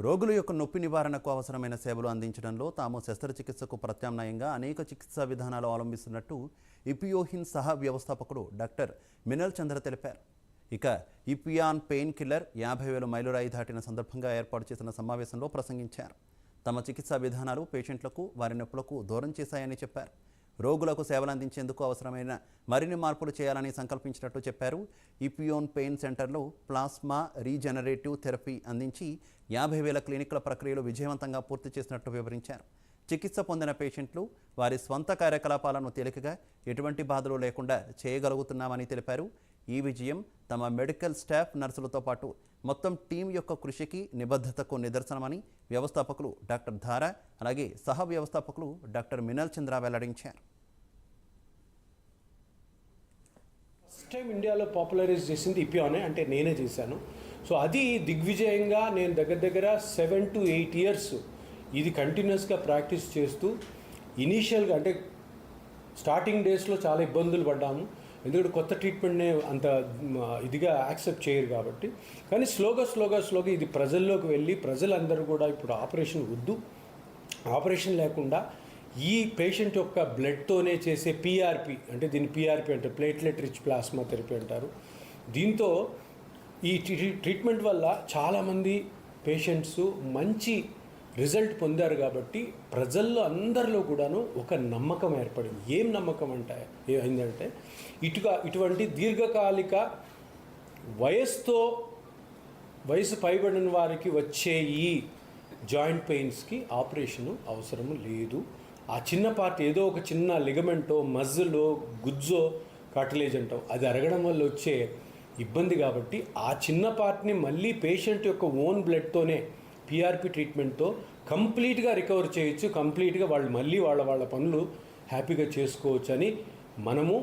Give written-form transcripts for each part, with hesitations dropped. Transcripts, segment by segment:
రోగుల యొక్క నొప్పి నివారణకు అవసరమైన సేవలు అందించడంలో తాము శస్త్రచికిత్సకు ప్రత్యామ్నాయంగా అనేక చికిత్సా విధానాలు అవలంబిస్తున్నట్టు ఇపియోహిన్ సహ వ్యవస్థాపకుడు డాక్టర్ మినల్ చంద్ర తెలిపారు. ఇక ఇపియాన్ పెయిన్ కిల్లర్ 50,000 మైలురాయి దాటిన సందర్భంగా ఏర్పాటు చేసిన సమావేశంలో ప్రసంగించారు. తమ చికిత్సా విధానాలు పేషెంట్లకు వారి నొప్పులకు దూరం చేశాయని చెప్పారు. రోగులకు సేవలు అందించేందుకు అవసరమైన మరిన్ని మార్పులు చేయాలని సంకల్పించినట్టు చెప్పారు. ఇపియోన్ పెయిన్ సెంటర్లో ప్లాస్మా రీజనరేటివ్ థెరపీ అందించి 50,000 క్లినిక్ల ప్రక్రియలు విజయవంతంగా పూర్తి చేసినట్టు వివరించారు. చికిత్స పొందిన పేషెంట్లు వారి స్వంత కార్యకలాపాలను తేలికగా ఎటువంటి బాధలు లేకుండా చేయగలుగుతున్నామని తెలిపారు. ఈ విజయం తమ మెడికల్ స్టాఫ్, నర్సులతో పాటు మొత్తం టీం యొక్క కృషికి, నిబద్ధతకు నిదర్శనమని వ్యవస్థాపకులు డాక్టర్ ధారా, అలాగే సహ వ్యవస్థాపకులు డాక్టర్ మినల్ చంద్ర వెల్లడించారు. ఫస్ట్ టైం ఇండియాలో పాపులరైజ్ చేసింది ఇపియానే, అంటే నేనే చేశాను. సో అది దిగ్విజయంగా నేను దగ్గర 7 to 8 years ఇది కంటిన్యూస్గా ప్రాక్టీస్ చేస్తూ ఇనీషియల్గా అంటే స్టార్టింగ్ డేస్లో చాలా ఇబ్బందులు పడ్డాము. ఎందుకంటే కొత్త ట్రీట్మెంట్నే అంత ఇదిగా యాక్సెప్ట్ చేయరు కాబట్టి. కానీ స్లోగా ఇది ప్రజల్లోకి వెళ్ళి ప్రజలందరూ కూడా ఇప్పుడు ఆపరేషన్ వద్దు, ఆపరేషన్ లేకుండా ఈ పేషెంట్ యొక్క బ్లడ్తోనే చేసే పిఆర్పి, అంటే దీన్ని పిఆర్పి అంటే ప్లేట్లెట్ రిచ్ ప్లాస్మా థెరపీ అంటారు. దీంతో ఈ ట్రీట్మెంట్ వల్ల చాలామంది పేషెంట్స్ మంచి రిజల్ట్ పొందారు. కాబట్టి ప్రజల్లో అందరిలో కూడాను ఒక నమ్మకం ఏర్పడింది. ఏం నమ్మకం అంటే ఏంటంటే ఇటువంటి దీర్ఘకాలిక వయసు పైబడిన వారికి వచ్చే ఈ జాయింట్ పెయిన్స్కి ఆపరేషను అవసరం లేదు. ఆ చిన్న పార్ట్ ఏదో ఒక చిన్న లిగమెంటో, మజిలో, గుజ్జో, కార్టిలేజ్ అంటాం, అది అరగడం వల్ల వచ్చే ఇబ్బంది. కాబట్టి ఆ చిన్న పార్ట్ని మళ్ళీ పేషెంట్ యొక్క ఓన్ బ్లడ్తోనే పిఆర్పి ట్రీట్మెంట్తో కంప్లీట్గా రికవర్ చేయొచ్చు. కంప్లీట్గా వాళ్ళు మళ్ళీ వాళ్ళ పనులు హ్యాపీగా చేసుకోవచ్చు అని మనము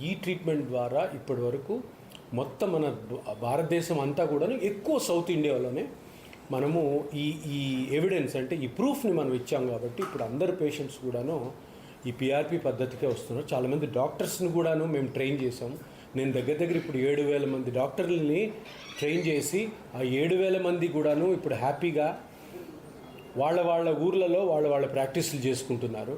ఈ ట్రీట్మెంట్ ద్వారా ఇప్పటి వరకు మొత్తం మన భారతదేశం అంతా కూడా ఎక్కువ సౌత్ ఇండియాలోనే మనము ఈ ఎవిడెన్స్ అంటే ఈ ప్రూఫ్ని మనం ఇచ్చాం. కాబట్టి ఇప్పుడు అందరు పేషెంట్స్ కూడాను ఈ పిఆర్పి పద్ధతికే వస్తున్నారు. చాలామంది డాక్టర్స్ని కూడాను మేము ట్రైన్ చేసాము. నేను దగ్గర ఇప్పుడు 7,000 మంది డాక్టర్లని ట్రైన్ చేసి ఆ 7,000 మంది కూడాను ఇప్పుడు హ్యాపీగా వాళ్ళ ఊర్లలో వాళ్ళ ప్రాక్టీసులు చేసుకుంటున్నారు.